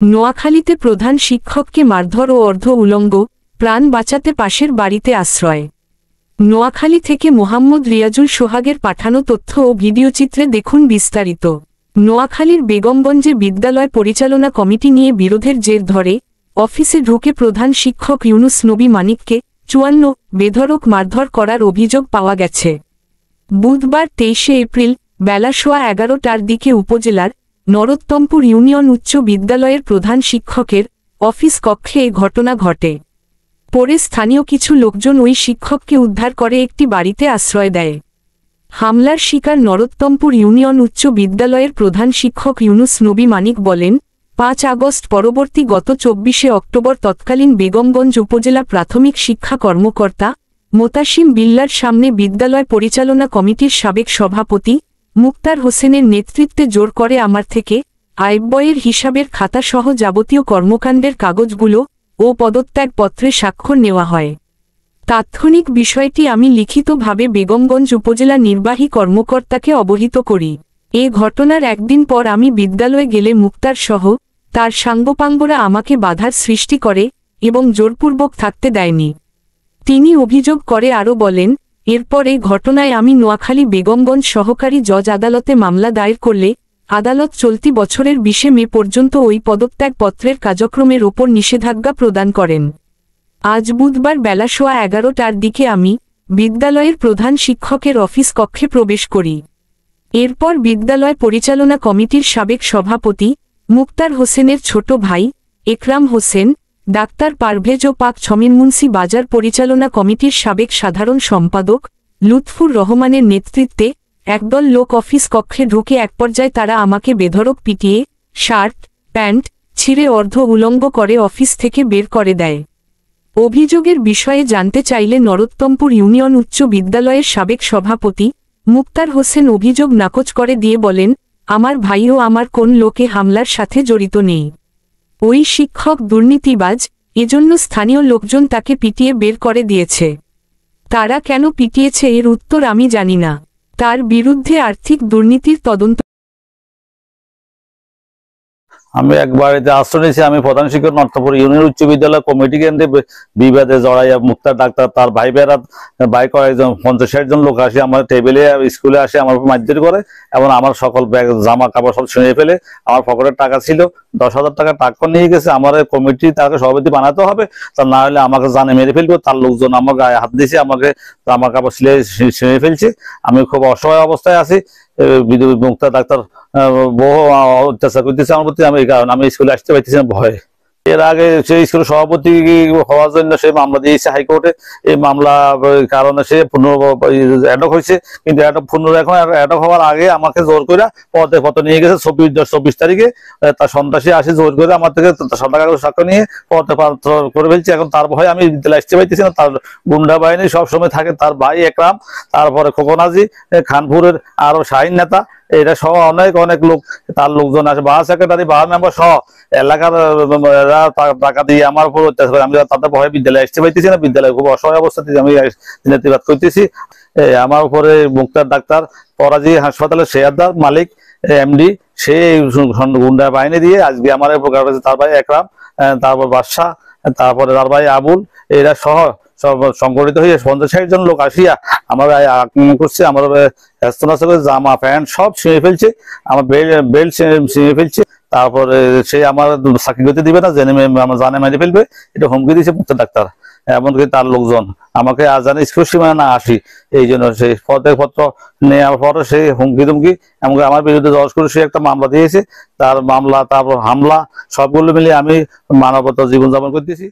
নোয়াখালীতে প্রধান শিক্ষককে মারধর ও অর্ধ উলঙ্গ, প্রাণ বাঁচাতে পাশের বাড়িতে আশ্রয়। নোয়াখালী থেকে মোহাম্মদ রিয়াজুল সোহাগের পাঠানো তথ্য ও ভিডিওচিত্রে দেখুন বিস্তারিত। নোয়াখালীর বেগমগঞ্জে বিদ্যালয় পরিচালনা কমিটি নিয়ে বিরোধের জের ধরে অফিসে ঢুকে প্রধান শিক্ষক ইউনুস নবী মানিককে ৫৪ বেধড়ক মারধর করার অভিযোগ পাওয়া গেছে। বুধবার ২৩ এপ্রিল বেলা সোয়া ১১টার দিকে উপজেলার নরোত্তমপুর ইউনিয়ন উচ্চ বিদ্যালয়ের প্রধান শিক্ষকের অফিস কক্ষে এ ঘটনা ঘটে। পরে স্থানীয় কিছু লোকজন ওই শিক্ষককে উদ্ধার করে একটি বাড়িতে আশ্রয় দেয়। হামলার শিকার নরোত্তমপুর ইউনিয়ন উচ্চ বিদ্যালয়ের প্রধান শিক্ষক ইউনুস নবী মানিক বলেন, ৫ আগস্ট পরবর্তী গত ২৪ অক্টোবর তৎকালীন বেগমগঞ্জ উপজেলা প্রাথমিক শিক্ষা কর্মকর্তা মোতাসিম বিল্লার সামনে বিদ্যালয় পরিচালনা কমিটির সাবেক সভাপতি মুক্তার হোসেনের নেতৃত্বে জোর করে আমার থেকে আয়ব্যয়ের হিসাবের খাতাসহ যাবতীয় কর্মকাণ্ডের কাগজগুলো ও পদত্যাগপত্রে স্বাক্ষর নেওয়া হয়। তাৎক্ষণিক বিষয়টি আমি লিখিতভাবে বেগমগঞ্জ উপজেলা নির্বাহী কর্মকর্তাকে অবহিত করি। এ ঘটনার একদিন পর আমি বিদ্যালয়ে গেলে মুক্তার সহ তার সাঙ্গপাঙ্গরা আমাকে বাধার সৃষ্টি করে এবং জোরপূর্বক থাকতে দেয়নি। তিনি অভিযোগ করে আরও বলেন, এরপর এই ঘটনায় আমি নোয়াখালী বেগমগঞ্জ সহকারী জজ আদালতে মামলা দায়ের করলে আদালত চলতি বছরের ২০ মে পর্যন্ত ওই পদত্যাগপত্রের কার্যক্রমের ওপর নিষেধাজ্ঞা প্রদান করেন। আজ বুধবার বেলা সোয়া ১১টার দিকে আমি বিদ্যালয়ের প্রধান শিক্ষকের অফিস কক্ষে প্রবেশ করি। এরপর বিদ্যালয় পরিচালনা কমিটির সাবেক সভাপতি মুক্তার হোসেনের ছোট ভাই একরাম হোসেন, ডাক্তার পারভেজ ও পাক ছমিনমুন্সি বাজার পরিচালনা কমিটির সাবেক সাধারণ সম্পাদক লুৎফুর রহমানের নেতৃত্বে একদল লোক অফিস কক্ষে ঢুকে একপর্যায়ে তারা আমাকে বেধড়ক পিটিয়ে শার্ট প্যান্ট ছিঁড়ে অর্ধ উলঙ্গ করে অফিস থেকে বের করে দেয়। অভিযোগের বিষয়ে জানতে চাইলে নরোত্তমপুর ইউনিয়ন উচ্চ বিদ্যালয়ের সাবেক সভাপতি মুক্তার হোসেন অভিযোগ নাকচ করে দিয়ে বলেন, আমার ভাইও আমার কোন লোকে হামলার সাথে জড়িত নেই। ওই শিক্ষক দুর্নীতিবাজ, এজন্য স্থানীয় লোকজন তাকে পিটিয়ে বের করে দিয়েছে। তারা কেন পিটিয়েছে এর উত্তর আমি জানি না। তার বিরুদ্ধে আর্থিক দুর্নীতির তদন্ত। আমি একবার এতে আশ্রয় নিয়েছি। আমি প্রধান শিক্ষক নর্থপুর ইউনিয়ন উচ্চ বিদ্যালয় কমিটি কেন্দ্রে বিবাদে জড়াইয়া মুক্তার ডাক্তার তার ভাই বেড়া বাইক ৫০-৬০ জন লোক আসে আমার টেবিলে স্কুলে আসে আমার মারধর করে এবং আমার সকল ব্যাগ জামা কাপড় সব ছিঁড়ে ফেলে। আমার পকেটের টাকা ছিল ১০,০০০ টাকা টাকা নিয়ে গেছে। আমার কমিটি তাকে সভাপতি বানাতে হবে, তা না হলে আমাকে জানে মেরে ফেলবে। তার লোকজন আমার গায়ে হাত দিয়েছে, আমাকে জামা কাপড় ছিঁড়ে ফেলছে। আমি খুব অসহায় অবস্থায় আছি। মুক্তার ডাক্তার বহু অত্যাচার করতেছে আমার প্রতি। আমি স্কুলে আসতে পারতেছি না ভয়ে। এর আগে সেই স্কুলের সভাপতি হওয়ার জন্য সে মামলা দিয়েছে হাইকোর্টে। এই মামলা কারণে সে অ্যাডক হয়েছে, কিন্তু এখন অ্যাডক হওয়ার আগে আমাকে জোর করে পদে নিয়ে গেছে। ২৪ তারিখে তার সন্ত্রাসী আসে জোর করে আমার থেকে সাদা কাগজ সাক্ষ্য নিয়ে পদে প্রার্থনা করে ফেলছে। এখন তার ভয়ে আমি বিদ্যালয়ে আসতে পারতেছি না। তার গুন্ডা বাহিনী সবসময় থাকে, তার ভাই একরাম, তারপরে খোকনাজি, খানপুরের আরো শাহিন নেতা, এটা সহ অনেক লোক, তার লোকজন আছে, বার সেক্রেটারি, বার মেম্বার সহ এলাকার টাকা দিয়ে আমার উপর অত্যাচার করে। আমি তাদের ভয়ে বিদ্যালয়ে আসতে পারতেছি না। বিদ্যালয়ে খুব অসহায় অবস্থাতে আমি নেতৃত্ব করতেছি। আমার উপরে মুক্তার ডাক্তার পরাজি হাসপাতালের শেয়ারদার মালিক এমডি, সে গুন্ডা বাহিনী দিয়ে আজকে আমার প্রকার করেছে। তার ভাই একরাম, তারপর বাদশাহ, তারপরে তার ভাই আবুল, এরা সহ সব সংগঠিত হয়ে ৫০-৬০ জন লোক আসিয়া আমার আক্রমণ করছে। আমার জামা প্যান্ট সব ছিঁড়ে ফেলছে, আমার বেল্ট ছিঁড়ে ফেলছে। তারপরে সে আমার চাকরি করতে দিবে না, জানে মেরে ফেলবে, এটা হুমকি দিয়েছে মুক্তার ডাক্তার। এমনকি তার লোকজন আমাকে আজ জানে স্কুল সীমায় না আসি, এই জন্য সেই পত্র নেওয়ার পরে সে হুমকি তুমকি এমনকি আমার বিরুদ্ধে জজ করে সে একটা মামলা দিয়েছে। তার মামলা, তারপর হামলা, সবগুলো মিলিয়ে আমি মানবতা জীবনযাপন করতেছি।